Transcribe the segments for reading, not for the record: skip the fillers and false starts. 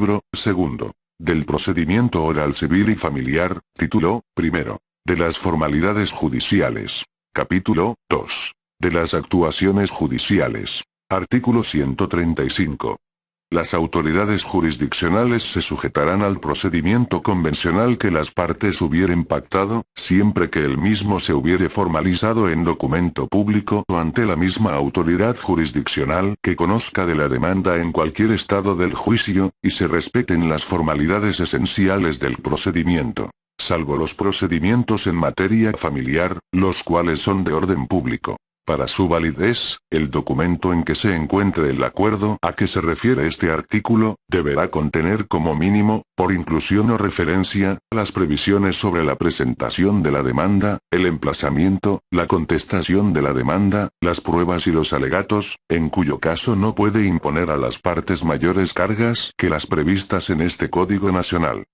Libro segundo. Del procedimiento oral civil y familiar, título primero. De las formalidades judiciales. Capítulo 2. De las actuaciones judiciales. Artículo 135. Las autoridades jurisdiccionales se sujetarán al procedimiento convencional que las partes hubieren pactado, siempre que el mismo se hubiere formalizado en documento público o ante la misma autoridad jurisdiccional que conozca de la demanda en cualquier estado del juicio, y se respeten las formalidades esenciales del procedimiento, salvo los procedimientos en materia familiar, los cuales son de orden público. Para su validez, el documento en que se encuentre el acuerdo a que se refiere este artículo, deberá contener como mínimo, por inclusión o referencia, las previsiones sobre la presentación de la demanda, el emplazamiento, la contestación de la demanda, las pruebas y los alegatos, en cuyo caso no puede imponer a las partes mayores cargas que las previstas en este Código Nacional.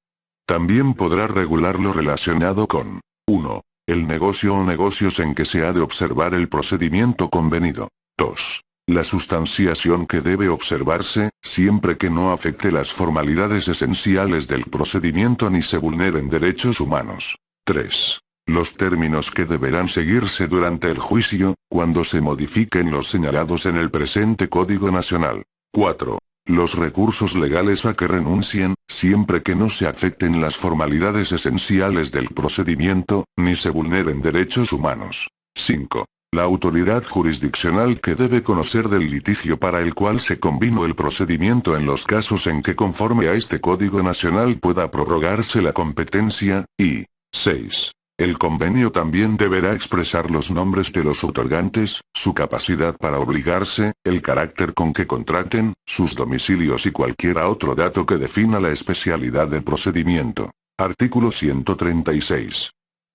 También podrá regular lo relacionado con 1. El negocio o negocios en que se ha de observar el procedimiento convenido. 2. La sustanciación que debe observarse, siempre que no afecte las formalidades esenciales del procedimiento ni se vulneren derechos humanos. 3. Los términos que deberán seguirse durante el juicio, cuando se modifiquen los señalados en el presente Código Nacional. 4. Los recursos legales a que renuncien, siempre que no se afecten las formalidades esenciales del procedimiento, ni se vulneren derechos humanos. 5. La autoridad jurisdiccional que debe conocer del litigio para el cual se convino el procedimiento en los casos en que conforme a este Código Nacional pueda prorrogarse la competencia, y 6. El convenio también deberá expresar los nombres de los otorgantes, su capacidad para obligarse, el carácter con que contraten, sus domicilios y cualquier otro dato que defina la especialidad del procedimiento. Artículo 136.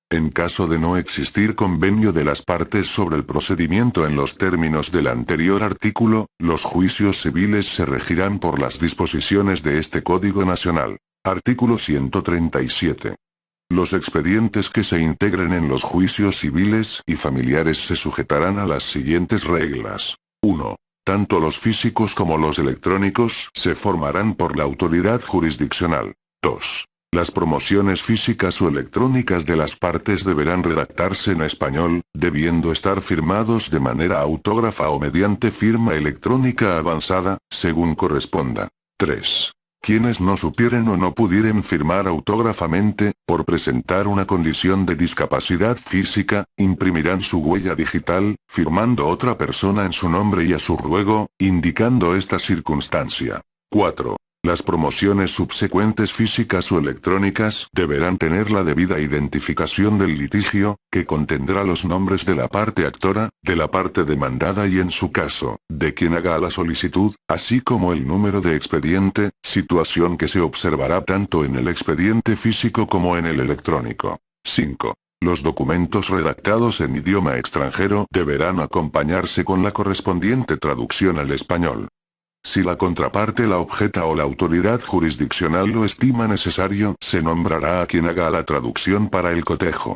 En caso de no existir convenio de las partes sobre el procedimiento en los términos del anterior artículo, los juicios civiles se regirán por las disposiciones de este Código Nacional. Artículo 137. Los expedientes que se integren en los juicios civiles y familiares se sujetarán a las siguientes reglas. 1. Tanto los físicos como los electrónicos se formarán por la autoridad jurisdiccional. 2. Las promociones físicas o electrónicas de las partes deberán redactarse en español, debiendo estar firmados de manera autógrafa o mediante firma electrónica avanzada, según corresponda. 3. Quienes no supieren o no pudieren firmar autógrafamente, por presentar una condición de discapacidad física, imprimirán su huella digital, firmando otra persona en su nombre y a su ruego, indicando esta circunstancia. 4. Las promociones subsecuentes físicas o electrónicas deberán tener la debida identificación del litigio, que contendrá los nombres de la parte actora, de la parte demandada y en su caso, de quien haga la solicitud, así como el número de expediente, situación que se observará tanto en el expediente físico como en el electrónico. 5. Los documentos redactados en idioma extranjero deberán acompañarse con la correspondiente traducción al español. Si la contraparte la objeta o la autoridad jurisdiccional lo estima necesario, se nombrará a quien haga la traducción para el cotejo.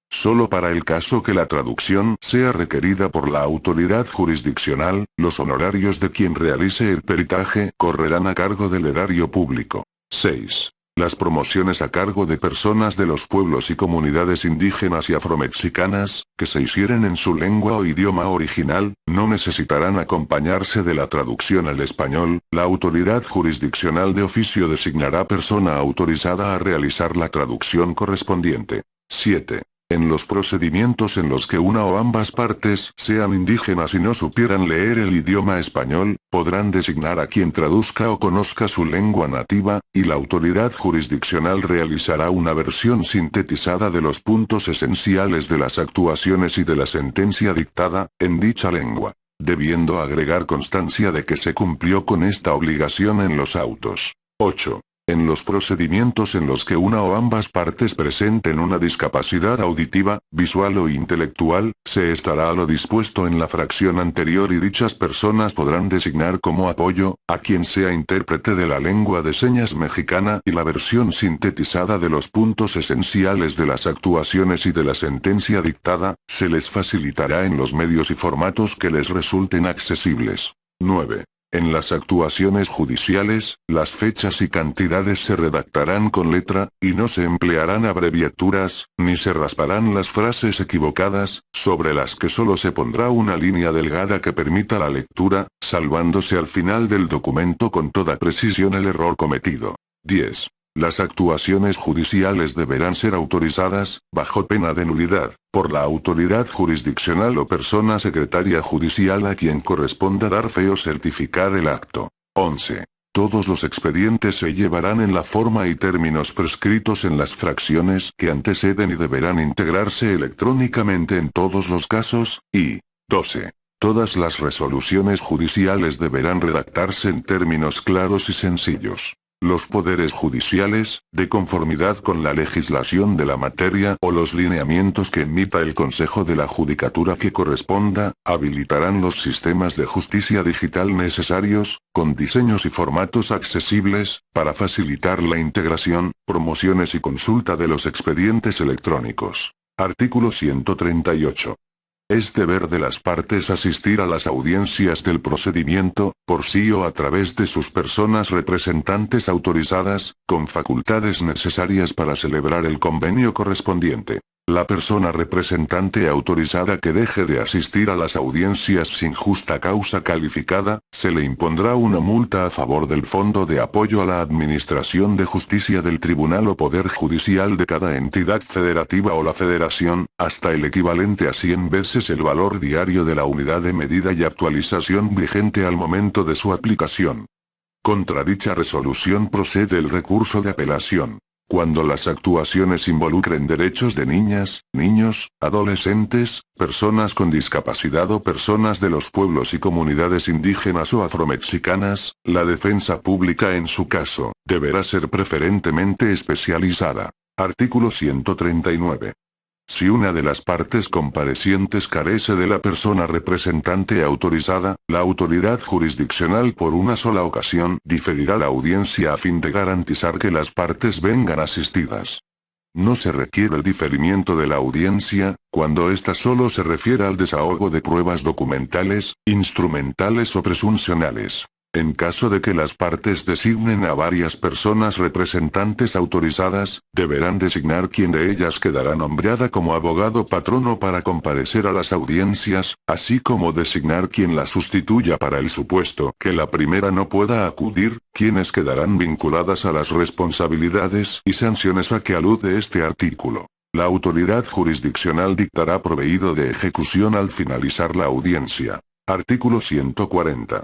Solo para el caso que la traducción sea requerida por la autoridad jurisdiccional, los honorarios de quien realice el peritaje correrán a cargo del erario público. 6. Las promociones a cargo de personas de los pueblos y comunidades indígenas y afromexicanas, que se hicieren en su lengua o idioma original, no necesitarán acompañarse de la traducción al español, la autoridad jurisdiccional de oficio designará persona autorizada a realizar la traducción correspondiente. 7. En los procedimientos en los que una o ambas partes sean indígenas y no supieran leer el idioma español, podrán designar a quien traduzca o conozca su lengua nativa, y la autoridad jurisdiccional realizará una versión sintetizada de los puntos esenciales de las actuaciones y de la sentencia dictada, en dicha lengua, debiendo agregar constancia de que se cumplió con esta obligación en los autos. 8. En los procedimientos en los que una o ambas partes presenten una discapacidad auditiva, visual o intelectual, se estará a lo dispuesto en la fracción anterior y dichas personas podrán designar como apoyo, a quien sea intérprete de la lengua de señas mexicana y la versión sintetizada de los puntos esenciales de las actuaciones y de la sentencia dictada, se les facilitará en los medios y formatos que les resulten accesibles. 9. En las actuaciones judiciales, las fechas y cantidades se redactarán con letra, y no se emplearán abreviaturas, ni se rasparán las frases equivocadas, sobre las que solo se pondrá una línea delgada que permita la lectura, salvándose al final del documento con toda precisión el error cometido. 10. Las actuaciones judiciales deberán ser autorizadas, bajo pena de nulidad, por la autoridad jurisdiccional o persona secretaria judicial a quien corresponda dar fe o certificar el acto. 11. Todos los expedientes se llevarán en la forma y términos prescritos en las fracciones que anteceden y deberán integrarse electrónicamente en todos los casos, y 12. Todas las resoluciones judiciales deberán redactarse en términos claros y sencillos. Los poderes judiciales, de conformidad con la legislación de la materia o los lineamientos que emita el Consejo de la Judicatura que corresponda, habilitarán los sistemas de justicia digital necesarios, con diseños y formatos accesibles, para facilitar la integración, promociones y consulta de los expedientes electrónicos. Artículo 138. Es deber de las partes asistir a las audiencias del procedimiento, por sí o a través de sus personas representantes autorizadas, con facultades necesarias para celebrar el convenio correspondiente. La persona representante autorizada que deje de asistir a las audiencias sin justa causa calificada, se le impondrá una multa a favor del Fondo de Apoyo a la Administración de Justicia del Tribunal o Poder Judicial de cada entidad federativa o la federación, hasta el equivalente a 100 veces el valor diario de la unidad de medida y actualización vigente al momento de su aplicación. Contra dicha resolución procede el recurso de apelación. Cuando las actuaciones involucren derechos de niñas, niños, adolescentes, personas con discapacidad o personas de los pueblos y comunidades indígenas o afromexicanas, la defensa pública en su caso, deberá ser preferentemente especializada. Artículo 139. Si una de las partes comparecientes carece de la persona representante autorizada, la autoridad jurisdiccional por una sola ocasión diferirá la audiencia a fin de garantizar que las partes vengan asistidas. No se requiere el diferimiento de la audiencia, cuando ésta solo se refiere al desahogo de pruebas documentales, instrumentales o presuncionales. En caso de que las partes designen a varias personas representantes autorizadas, deberán designar quién de ellas quedará nombrada como abogado patrono para comparecer a las audiencias, así como designar quién la sustituya para el supuesto que la primera no pueda acudir, quienes quedarán vinculadas a las responsabilidades y sanciones a que alude este artículo. La autoridad jurisdiccional dictará proveído de ejecución al finalizar la audiencia. Artículo 140.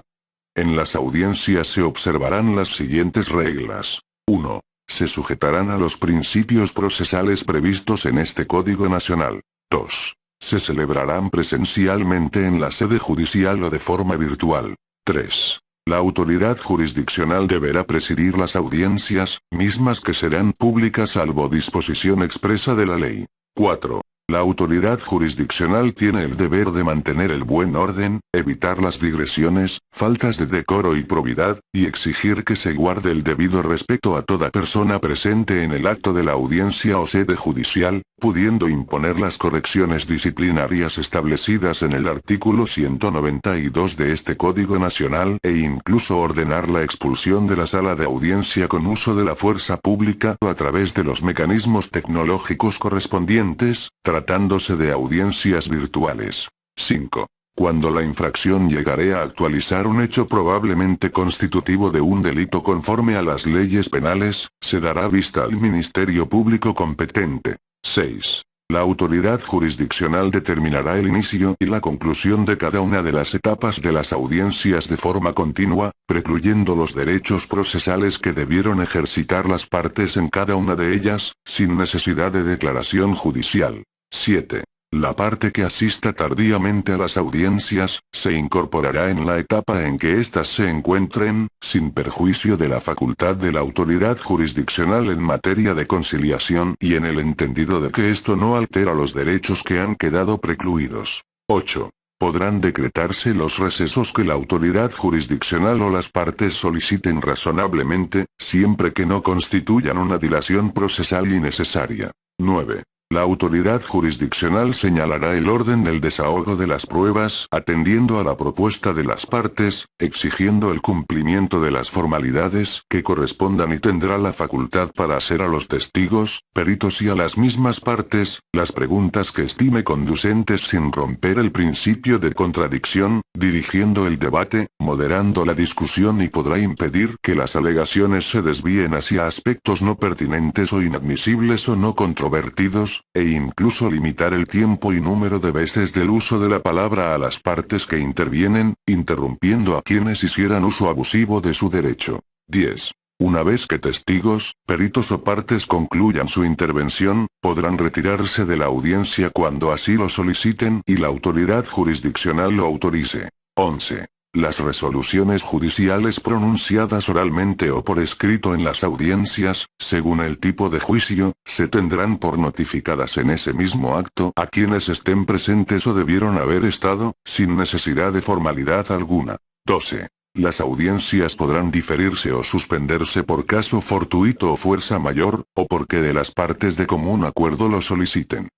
En las audiencias se observarán las siguientes reglas. 1. Se sujetarán a los principios procesales previstos en este Código Nacional. 2. Se celebrarán presencialmente en la sede judicial o de forma virtual. 3. La autoridad jurisdiccional deberá presidir las audiencias, mismas que serán públicas salvo disposición expresa de la ley. 4. La autoridad jurisdiccional tiene el deber de mantener el buen orden, evitar las digresiones, faltas de decoro y probidad, y exigir que se guarde el debido respeto a toda persona presente en el acto de la audiencia o sede judicial, pudiendo imponer las correcciones disciplinarias establecidas en el artículo 192 de este Código Nacional e incluso ordenar la expulsión de la sala de audiencia con uso de la fuerza pública o a través de los mecanismos tecnológicos correspondientes, tratándose de audiencias virtuales. 5. Cuando la infracción llegare a actualizar un hecho probablemente constitutivo de un delito conforme a las leyes penales, se dará vista al Ministerio Público competente. 6. La autoridad jurisdiccional determinará el inicio y la conclusión de cada una de las etapas de las audiencias de forma continua, precluyendo los derechos procesales que debieron ejercitar las partes en cada una de ellas, sin necesidad de declaración judicial. 7. La parte que asista tardíamente a las audiencias, se incorporará en la etapa en que éstas se encuentren, sin perjuicio de la facultad de la autoridad jurisdiccional en materia de conciliación y en el entendido de que esto no altera los derechos que han quedado precluidos. 8. Podrán decretarse los recesos que la autoridad jurisdiccional o las partes soliciten razonablemente, siempre que no constituyan una dilación procesal innecesaria. 9. La autoridad jurisdiccional señalará el orden del desahogo de las pruebas atendiendo a la propuesta de las partes, exigiendo el cumplimiento de las formalidades que correspondan y tendrá la facultad para hacer a los testigos, peritos y a las mismas partes, las preguntas que estime conducentes sin romper el principio de contradicción, dirigiendo el debate, moderando la discusión y podrá impedir que las alegaciones se desvíen hacia aspectos no pertinentes o inadmisibles o no controvertidos, e incluso limitar el tiempo y número de veces del uso de la palabra a las partes que intervienen, interrumpiendo a quienes hicieran uso abusivo de su derecho. 10. Una vez que testigos, peritos o partes concluyan su intervención, podrán retirarse de la audiencia cuando así lo soliciten y la autoridad jurisdiccional lo autorice. 11. Las resoluciones judiciales pronunciadas oralmente o por escrito en las audiencias, según el tipo de juicio, se tendrán por notificadas en ese mismo acto a quienes estén presentes o debieron haber estado, sin necesidad de formalidad alguna. 12. Las audiencias podrán diferirse o suspenderse por caso fortuito o fuerza mayor, o porque de las partes de común acuerdo lo soliciten.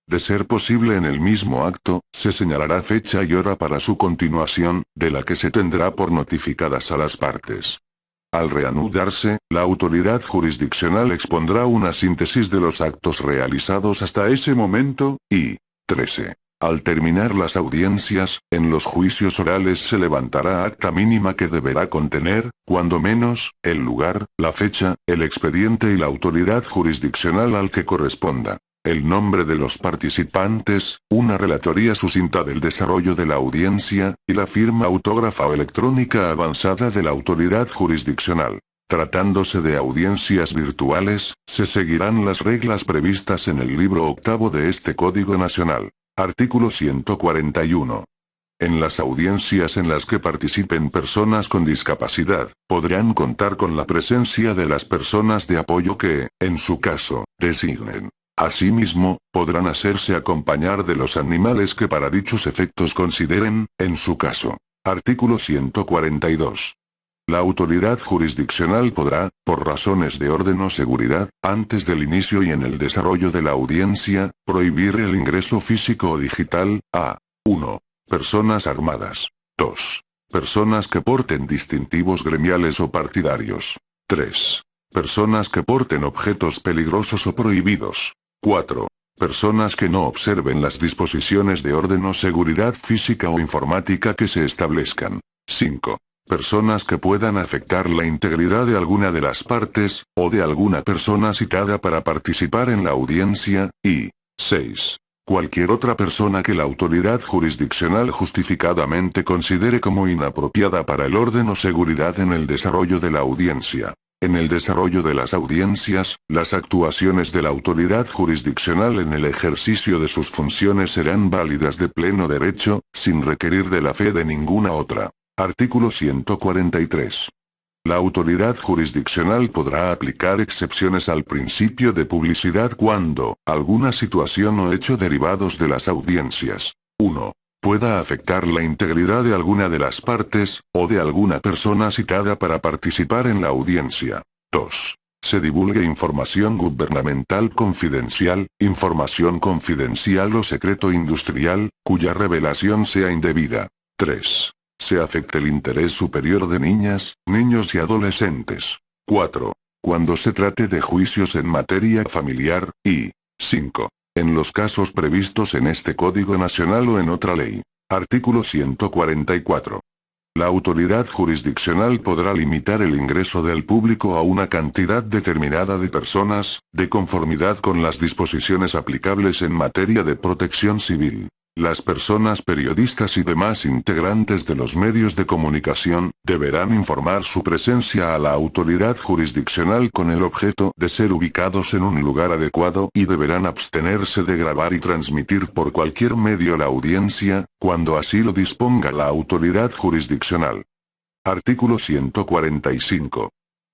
De ser posible en el mismo acto, se señalará fecha y hora para su continuación, de la que se tendrá por notificadas a las partes. Al reanudarse, la autoridad jurisdiccional expondrá una síntesis de los actos realizados hasta ese momento, y 13. Al terminar las audiencias, en los juicios orales se levantará acta mínima que deberá contener, cuando menos, el lugar, la fecha, el expediente y la autoridad jurisdiccional al que corresponda, el nombre de los participantes, una relatoría sucinta del desarrollo de la audiencia, y la firma autógrafa o electrónica avanzada de la autoridad jurisdiccional. Tratándose de audiencias virtuales, se seguirán las reglas previstas en el libro octavo de este Código Nacional. Artículo 141. En las audiencias en las que participen personas con discapacidad, podrán contar con la presencia de las personas de apoyo que, en su caso, designen. Asimismo, podrán hacerse acompañar de los animales que para dichos efectos consideren, en su caso. Artículo 142. La autoridad jurisdiccional podrá, por razones de orden o seguridad, antes del inicio y en el desarrollo de la audiencia, prohibir el ingreso físico o digital, a 1. Personas armadas. 2. Personas que porten distintivos gremiales o partidarios. 3. Personas que porten objetos peligrosos o prohibidos. 4. Personas que no observen las disposiciones de orden o seguridad física o informática que se establezcan. 5. Personas que puedan afectar la integridad de alguna de las partes, o de alguna persona citada para participar en la audiencia, y 6. Cualquier otra persona que la autoridad jurisdiccional justificadamente considere como inapropiada para el orden o seguridad en el desarrollo de la audiencia. En el desarrollo de las audiencias, las actuaciones de la autoridad jurisdiccional en el ejercicio de sus funciones serán válidas de pleno derecho, sin requerir de la fe de ninguna otra. Artículo 143. La autoridad jurisdiccional podrá aplicar excepciones al principio de publicidad cuando, alguna situación o hecho derivados de las audiencias, 1. pueda afectar la integridad de alguna de las partes, o de alguna persona citada para participar en la audiencia. 2. Se divulgue información gubernamental confidencial, información confidencial o secreto industrial, cuya revelación sea indebida. 3. Se afecte el interés superior de niñas, niños y adolescentes. 4. Cuando se trate de juicios en materia familiar, y 5. En los casos previstos en este Código Nacional o en otra ley. Artículo 144. La autoridad jurisdiccional podrá limitar el ingreso del público a una cantidad determinada de personas, de conformidad con las disposiciones aplicables en materia de protección civil. Las personas periodistas y demás integrantes de los medios de comunicación, deberán informar su presencia a la autoridad jurisdiccional con el objeto de ser ubicados en un lugar adecuado y deberán abstenerse de grabar y transmitir por cualquier medio la audiencia, cuando así lo disponga la autoridad jurisdiccional. Artículo 145.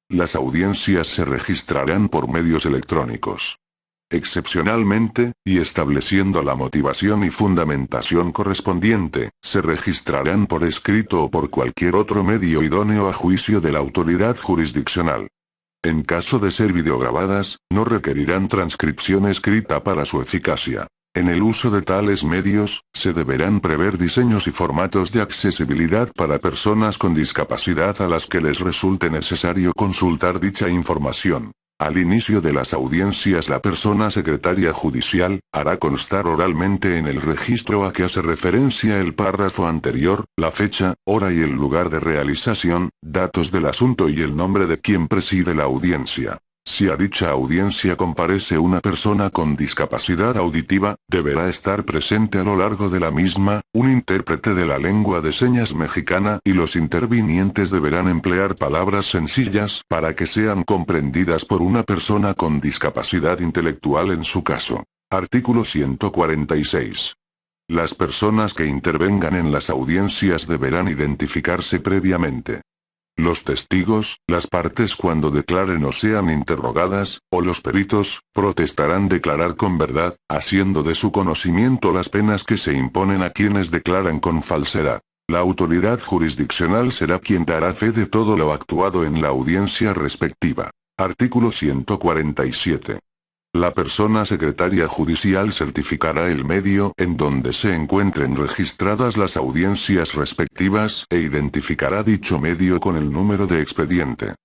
Las audiencias se registrarán por medios electrónicos. Excepcionalmente, y estableciendo la motivación y fundamentación correspondiente, se registrarán por escrito o por cualquier otro medio idóneo a juicio de la autoridad jurisdiccional. En caso de ser videograbadas, no requerirán transcripción escrita para su eficacia. En el uso de tales medios, se deberán prever diseños y formatos de accesibilidad para personas con discapacidad a las que les resulte necesario consultar dicha información. Al inicio de las audiencias, la persona secretaria judicial hará constar oralmente en el registro a que hace referencia el párrafo anterior, la fecha, hora y el lugar de realización, datos del asunto y el nombre de quien preside la audiencia. Si a dicha audiencia comparece una persona con discapacidad auditiva, deberá estar presente a lo largo de la misma, un intérprete de la lengua de señas mexicana y los intervinientes deberán emplear palabras sencillas para que sean comprendidas por una persona con discapacidad intelectual en su caso. Artículo 146. Las personas que intervengan en las audiencias deberán identificarse previamente. Los testigos, las partes cuando declaren o sean interrogadas, o los peritos, protestarán declarar con verdad, haciendo de su conocimiento las penas que se imponen a quienes declaran con falsedad. La autoridad jurisdiccional será quien dará fe de todo lo actuado en la audiencia respectiva. Artículo 147. La persona secretaria judicial certificará el medio en donde se encuentren registradas las audiencias respectivas e identificará dicho medio con el número de expediente.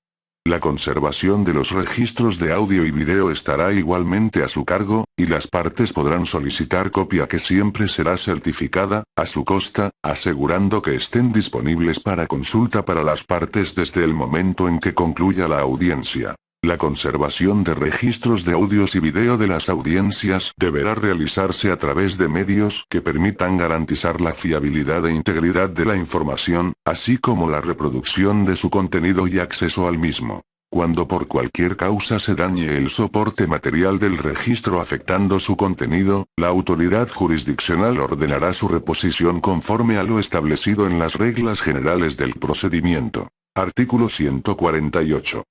La conservación de los registros de audio y video estará igualmente a su cargo, y las partes podrán solicitar copia que siempre será certificada, a su costa, asegurando que estén disponibles para consulta para las partes desde el momento en que concluya la audiencia. La conservación de registros de audios y video de las audiencias deberá realizarse a través de medios que permitan garantizar la fiabilidad e integridad de la información, así como la reproducción de su contenido y acceso al mismo. Cuando por cualquier causa se dañe el soporte material del registro afectando su contenido, la autoridad jurisdiccional ordenará su reposición conforme a lo establecido en las reglas generales del procedimiento. Artículo 148.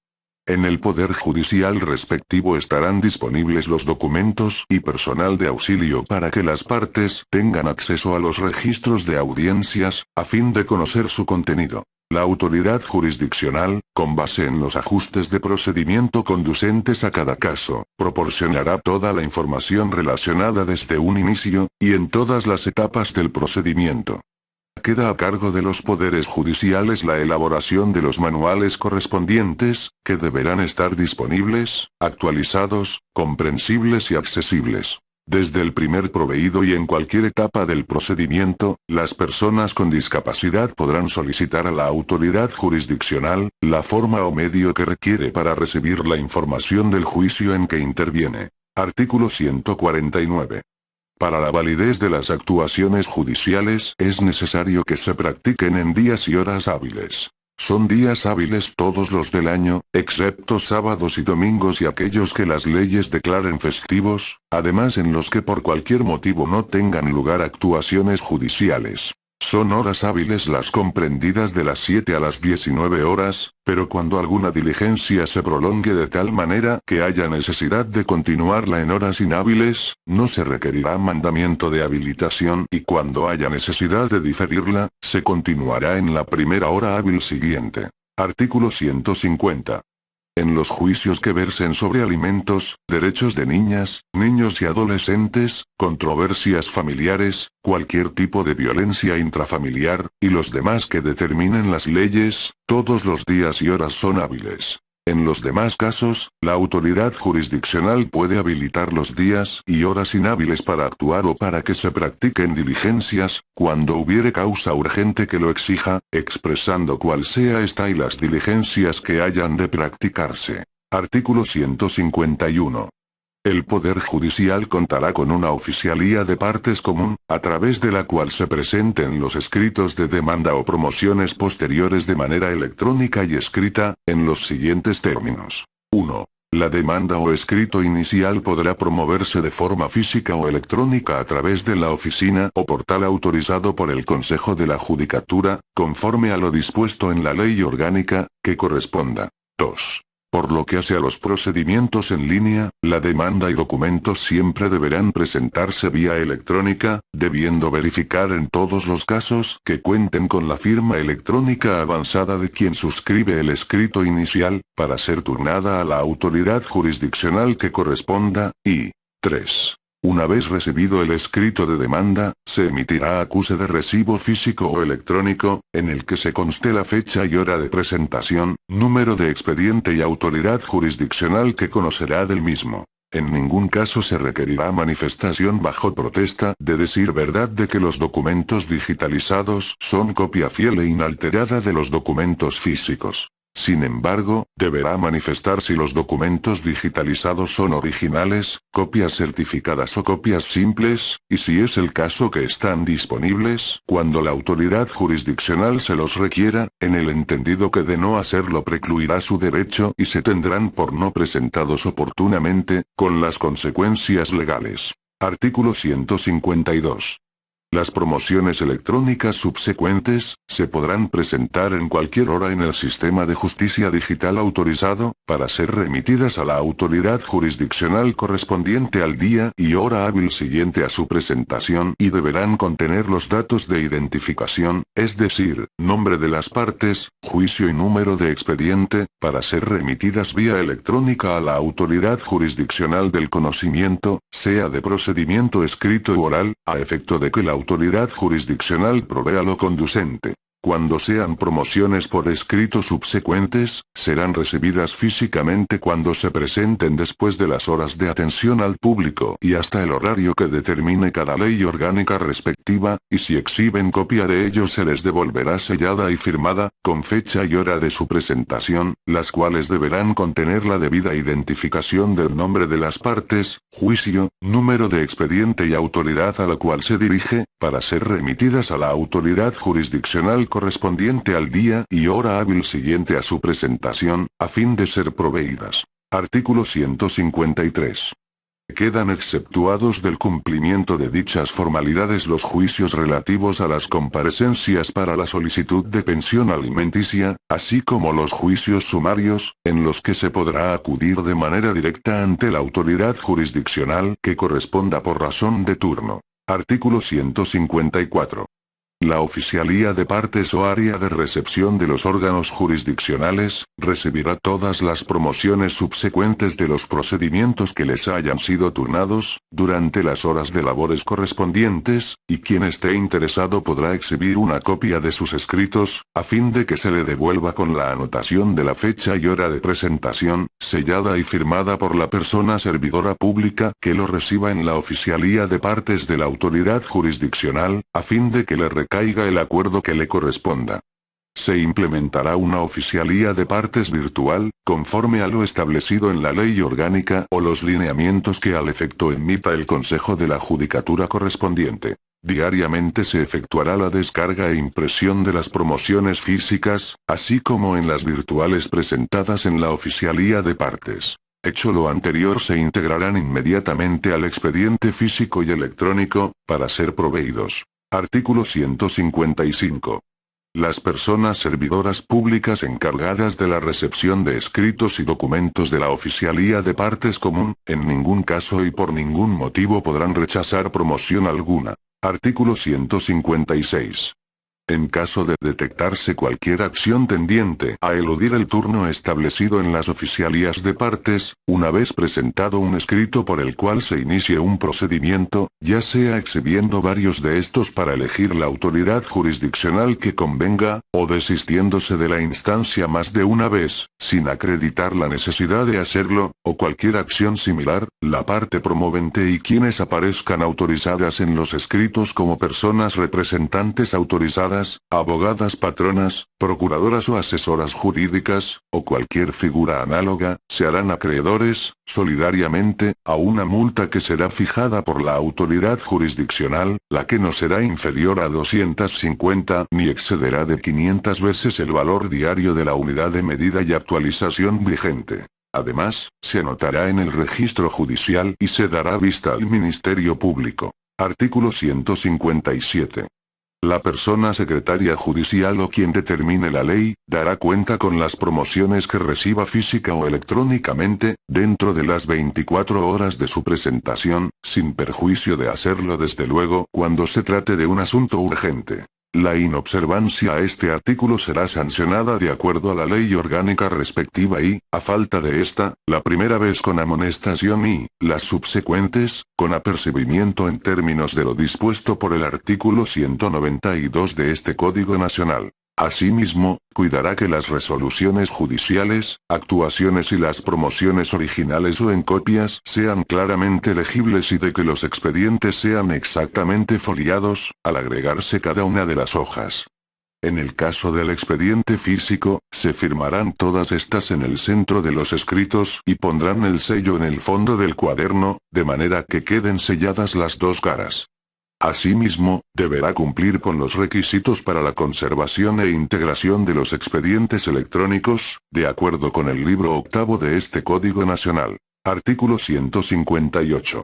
En el Poder Judicial respectivo estarán disponibles los documentos y personal de auxilio para que las partes tengan acceso a los registros de audiencias, a fin de conocer su contenido. La autoridad jurisdiccional, con base en los ajustes de procedimiento conducentes a cada caso, proporcionará toda la información relacionada desde un inicio, y en todas las etapas del procedimiento. Queda a cargo de los poderes judiciales la elaboración de los manuales correspondientes, que deberán estar disponibles, actualizados, comprensibles y accesibles. Desde el primer proveído y en cualquier etapa del procedimiento, las personas con discapacidad podrán solicitar a la autoridad jurisdiccional la forma o medio que requiere para recibir la información del juicio en que interviene. Artículo 149. Para la validez de las actuaciones judiciales es necesario que se practiquen en días y horas hábiles. Son días hábiles todos los del año, excepto sábados y domingos y aquellos que las leyes declaren festivos, además en los que por cualquier motivo no tengan lugar actuaciones judiciales. Son horas hábiles las comprendidas de las 7 a las 19 horas, pero cuando alguna diligencia se prolongue de tal manera que haya necesidad de continuarla en horas inhábiles, no se requerirá mandamiento de habilitación y cuando haya necesidad de diferirla, se continuará en la primera hora hábil siguiente. Artículo 150. En los juicios que versen sobre alimentos, derechos de niñas, niños y adolescentes, controversias familiares, cualquier tipo de violencia intrafamiliar, y los demás que determinen las leyes, todos los días y horas son hábiles. En los demás casos, la autoridad jurisdiccional puede habilitar los días y horas inhábiles para actuar o para que se practiquen diligencias, cuando hubiere causa urgente que lo exija, expresando cuál sea esta y las diligencias que hayan de practicarse. Artículo 151. El Poder Judicial contará con una oficialía de partes común, a través de la cual se presenten los escritos de demanda o promociones posteriores de manera electrónica y escrita, en los siguientes términos. 1. La demanda o escrito inicial podrá promoverse de forma física o electrónica a través de la oficina o portal autorizado por el Consejo de la Judicatura, conforme a lo dispuesto en la ley orgánica, que corresponda. 2. Por lo que hace a los procedimientos en línea, la demanda y documentos siempre deberán presentarse vía electrónica, debiendo verificar en todos los casos que cuenten con la firma electrónica avanzada de quien suscribe el escrito inicial, para ser turnada a la autoridad jurisdiccional que corresponda, y 3. Una vez recibido el escrito de demanda, se emitirá acuse de recibo físico o electrónico, en el que se conste la fecha y hora de presentación, número de expediente y autoridad jurisdiccional que conocerá del mismo. En ningún caso se requerirá manifestación bajo protesta de decir verdad de que los documentos digitalizados son copia fiel e inalterada de los documentos físicos. Sin embargo, deberá manifestar si los documentos digitalizados son originales, copias certificadas o copias simples, y si es el caso que están disponibles cuando la autoridad jurisdiccional se los requiera, en el entendido que de no hacerlo precluirá su derecho y se tendrán por no presentados oportunamente, con las consecuencias legales. Artículo 152. Las promociones electrónicas subsecuentes, se podrán presentar en cualquier hora en el sistema de justicia digital autorizado, para ser remitidas a la autoridad jurisdiccional correspondiente al día y hora hábil siguiente a su presentación y deberán contener los datos de identificación, es decir, nombre de las partes, juicio y número de expediente, para ser remitidas vía electrónica a la autoridad jurisdiccional del conocimiento, sea de procedimiento escrito u oral, a efecto de que la autoridad jurisdiccional provea lo conducente. Cuando sean promociones por escrito subsecuentes, serán recibidas físicamente cuando se presenten después de las horas de atención al público y hasta el horario que determine cada ley orgánica respectiva, y si exhiben copia de ello se les devolverá sellada y firmada, con fecha y hora de su presentación, las cuales deberán contener la debida identificación del nombre de las partes, juicio, número de expediente y autoridad a la cual se dirige, para ser remitidas a la autoridad jurisdiccional correspondiente al día y hora hábil siguiente a su presentación, a fin de ser proveídas. Artículo 153. Quedan exceptuados del cumplimiento de dichas formalidades los juicios relativos a las comparecencias para la solicitud de pensión alimenticia, así como los juicios sumarios, en los que se podrá acudir de manera directa ante la autoridad jurisdiccional que corresponda por razón de turno. Artículo 154. La oficialía de partes o área de recepción de los órganos jurisdiccionales, recibirá todas las promociones subsecuentes de los procedimientos que les hayan sido turnados, durante las horas de labores correspondientes, y quien esté interesado podrá exhibir una copia de sus escritos, a fin de que se le devuelva con la anotación de la fecha y hora de presentación, sellada y firmada por la persona servidora pública que lo reciba en la oficialía de partes de la autoridad jurisdiccional, a fin de que le caiga el acuerdo que le corresponda. Se implementará una oficialía de partes virtual, conforme a lo establecido en la ley orgánica o los lineamientos que al efecto emita el Consejo de la Judicatura correspondiente. Diariamente se efectuará la descarga e impresión de las promociones físicas, así como en las virtuales presentadas en la oficialía de partes. Hecho lo anterior, se integrarán inmediatamente al expediente físico y electrónico, para ser proveídos. Artículo 155. Las personas servidoras públicas encargadas de la recepción de escritos y documentos de la oficialía de partes común, en ningún caso y por ningún motivo podrán rechazar promoción alguna. Artículo 156. En caso de detectarse cualquier acción tendiente a eludir el turno establecido en las oficialías de partes, una vez presentado un escrito por el cual se inicie un procedimiento, ya sea exhibiendo varios de estos para elegir la autoridad jurisdiccional que convenga, o desistiéndose de la instancia más de una vez, sin acreditar la necesidad de hacerlo, o cualquier acción similar, la parte promovente y quienes aparezcan autorizadas en los escritos como personas representantes autorizadas, abogadas patronas, procuradoras o asesoras jurídicas, o cualquier figura análoga, se harán acreedores, solidariamente, a una multa que será fijada por la autoridad jurisdiccional, la que no será inferior a 250 ni excederá de 500 veces el valor diario de la unidad de medida y actualización vigente. Además, se anotará en el registro judicial y se dará vista al Ministerio Público. Artículo 157. La persona secretaria judicial o quien determine la ley, dará cuenta con las promociones que reciba física o electrónicamente, dentro de las 24 horas de su presentación, sin perjuicio de hacerlo desde luego cuando se trate de un asunto urgente. La inobservancia a este artículo será sancionada de acuerdo a la ley orgánica respectiva y, a falta de esta, la primera vez con amonestación y, las subsecuentes, con apercibimiento en términos de lo dispuesto por el artículo 192 de este Código Nacional. Asimismo, cuidará que las resoluciones judiciales, actuaciones y las promociones originales o en copias sean claramente legibles y de que los expedientes sean exactamente foliados, al agregarse cada una de las hojas. En el caso del expediente físico, se firmarán todas estas en el centro de los escritos y pondrán el sello en el fondo del cuaderno, de manera que queden selladas las dos caras. Asimismo, deberá cumplir con los requisitos para la conservación e integración de los expedientes electrónicos, de acuerdo con el libro octavo de este Código Nacional. Artículo 158.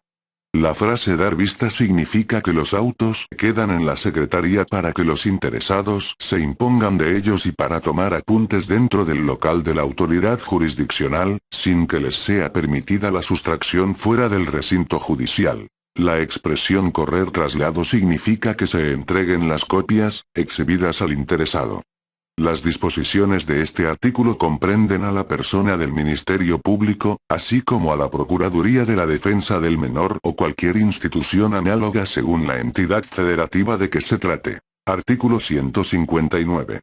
La frase dar vista significa que los autos quedan en la Secretaría para que los interesados se impongan de ellos y para tomar apuntes dentro del local de la autoridad jurisdiccional, sin que les sea permitida la sustracción fuera del recinto judicial. La expresión correr traslado significa que se entreguen las copias, exhibidas al interesado. Las disposiciones de este artículo comprenden a la persona del Ministerio Público, así como a la Procuraduría de la Defensa del Menor o cualquier institución análoga según la entidad federativa de que se trate. Artículo 159.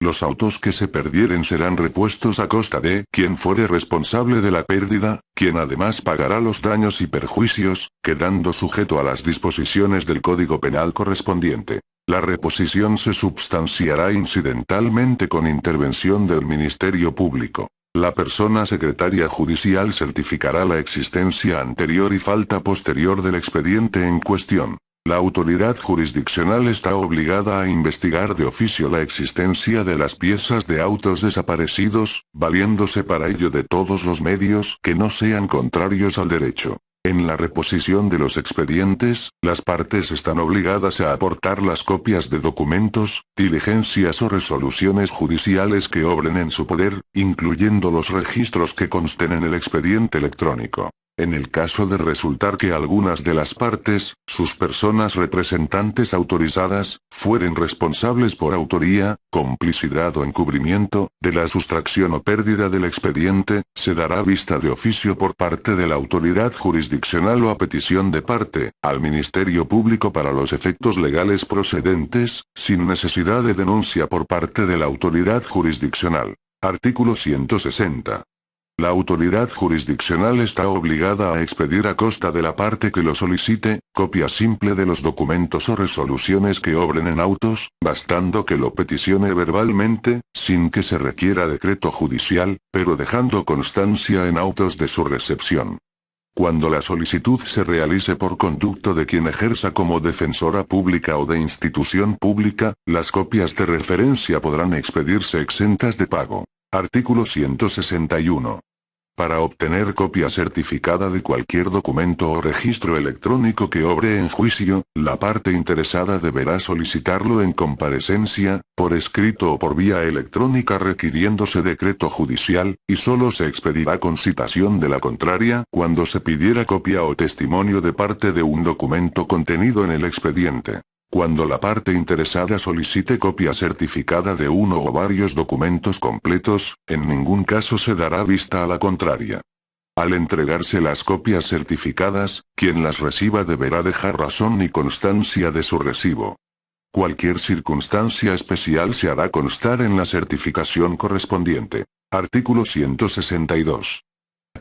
Los autos que se perdieren serán repuestos a costa de quien fuere responsable de la pérdida, quien además pagará los daños y perjuicios, quedando sujeto a las disposiciones del Código Penal correspondiente. La reposición se substanciará incidentalmente con intervención del Ministerio Público. La persona secretaria judicial certificará la existencia anterior y falta posterior del expediente en cuestión. La autoridad jurisdiccional está obligada a investigar de oficio la existencia de las piezas de autos desaparecidos, valiéndose para ello de todos los medios que no sean contrarios al derecho. En la reposición de los expedientes, las partes están obligadas a aportar las copias de documentos, diligencias o resoluciones judiciales que obren en su poder, incluyendo los registros que consten en el expediente electrónico. En el caso de resultar que algunas de las partes, sus personas representantes autorizadas, fueren responsables por autoría, complicidad o encubrimiento, de la sustracción o pérdida del expediente, se dará vista de oficio por parte de la autoridad jurisdiccional o a petición de parte, al Ministerio Público para los efectos legales procedentes, sin necesidad de denuncia por parte de la autoridad jurisdiccional. Artículo 160. La autoridad jurisdiccional está obligada a expedir a costa de la parte que lo solicite, copia simple de los documentos o resoluciones que obren en autos, bastando que lo peticione verbalmente, sin que se requiera decreto judicial, pero dejando constancia en autos de su recepción. Cuando la solicitud se realice por conducto de quien ejerza como defensora pública o de institución pública, las copias de referencia podrán expedirse exentas de pago. Artículo 161. Para obtener copia certificada de cualquier documento o registro electrónico que obre en juicio, la parte interesada deberá solicitarlo en comparecencia, por escrito o por vía electrónica requiriéndose decreto judicial, y solo se expedirá con citación de la contraria cuando se pidiera copia o testimonio de parte de un documento contenido en el expediente. Cuando la parte interesada solicite copia certificada de uno o varios documentos completos, en ningún caso se dará vista a la contraria. Al entregarse las copias certificadas, quien las reciba deberá dejar razón y constancia de su recibo. Cualquier circunstancia especial se hará constar en la certificación correspondiente. Artículo 162.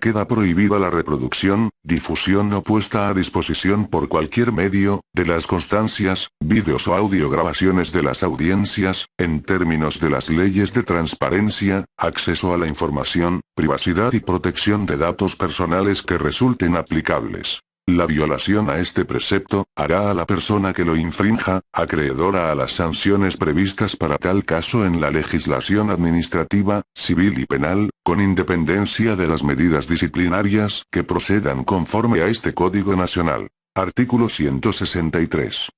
Queda prohibida la reproducción, difusión o puesta a disposición por cualquier medio, de las constancias, vídeos o audiograbaciones de las audiencias, en términos de las leyes de transparencia, acceso a la información, privacidad y protección de datos personales que resulten aplicables. La violación a este precepto, hará a la persona que lo infrinja, acreedora a las sanciones previstas para tal caso en la legislación administrativa, civil y penal, con independencia de las medidas disciplinarias que procedan conforme a este Código Nacional. Artículo 163.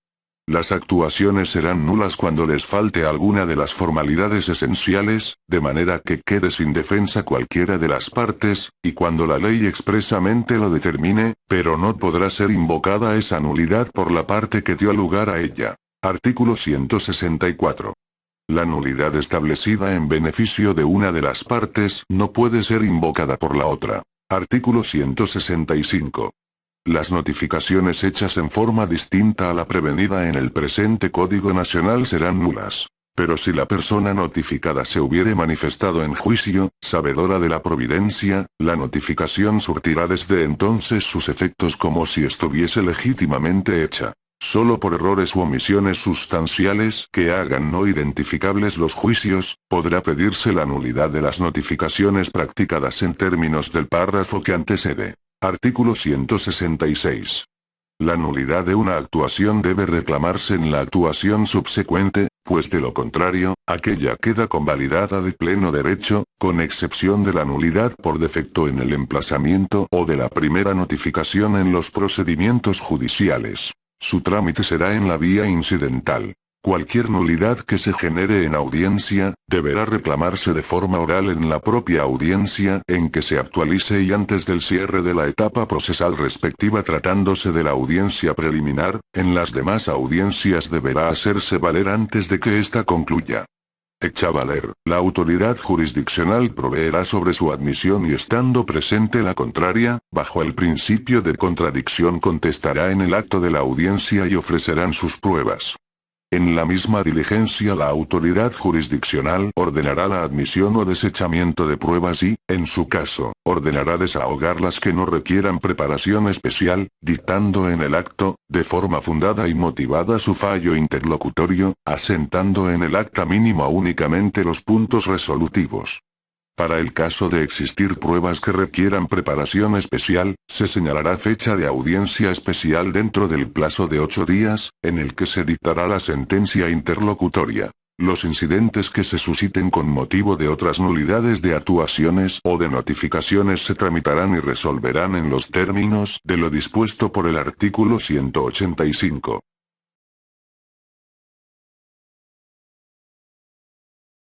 Las actuaciones serán nulas cuando les falte alguna de las formalidades esenciales, de manera que quede sin defensa cualquiera de las partes, y cuando la ley expresamente lo determine, pero no podrá ser invocada esa nulidad por la parte que dio lugar a ella. Artículo 164. La nulidad establecida en beneficio de una de las partes no puede ser invocada por la otra. Artículo 165. Las notificaciones hechas en forma distinta a la prevenida en el presente Código Nacional serán nulas. Pero si la persona notificada se hubiere manifestado en juicio, sabedora de la providencia, la notificación surtirá desde entonces sus efectos como si estuviese legítimamente hecha. Solo por errores u omisiones sustanciales que hagan no identificables los juicios, podrá pedirse la nulidad de las notificaciones practicadas en términos del párrafo que antecede. Artículo 166. La nulidad de una actuación debe reclamarse en la actuación subsecuente, pues de lo contrario, aquella queda convalidada de pleno derecho, con excepción de la nulidad por defecto en el emplazamiento o de la primera notificación en los procedimientos judiciales. Su trámite será en la vía incidental. Cualquier nulidad que se genere en audiencia, deberá reclamarse de forma oral en la propia audiencia en que se actualice y antes del cierre de la etapa procesal respectiva tratándose de la audiencia preliminar, en las demás audiencias deberá hacerse valer antes de que ésta concluya. Hecha valer, la autoridad jurisdiccional proveerá sobre su admisión y estando presente la contraria, bajo el principio de contradicción contestará en el acto de la audiencia y ofrecerán sus pruebas. En la misma diligencia la autoridad jurisdiccional ordenará la admisión o desechamiento de pruebas y, en su caso, ordenará desahogar las que no requieran preparación especial, dictando en el acto, de forma fundada y motivada su fallo interlocutorio, asentando en el acta mínima únicamente los puntos resolutivos. Para el caso de existir pruebas que requieran preparación especial, se señalará fecha de audiencia especial dentro del plazo de 8 días, en el que se dictará la sentencia interlocutoria. Los incidentes que se susciten con motivo de otras nulidades de actuaciones o de notificaciones se tramitarán y resolverán en los términos de lo dispuesto por el artículo 185.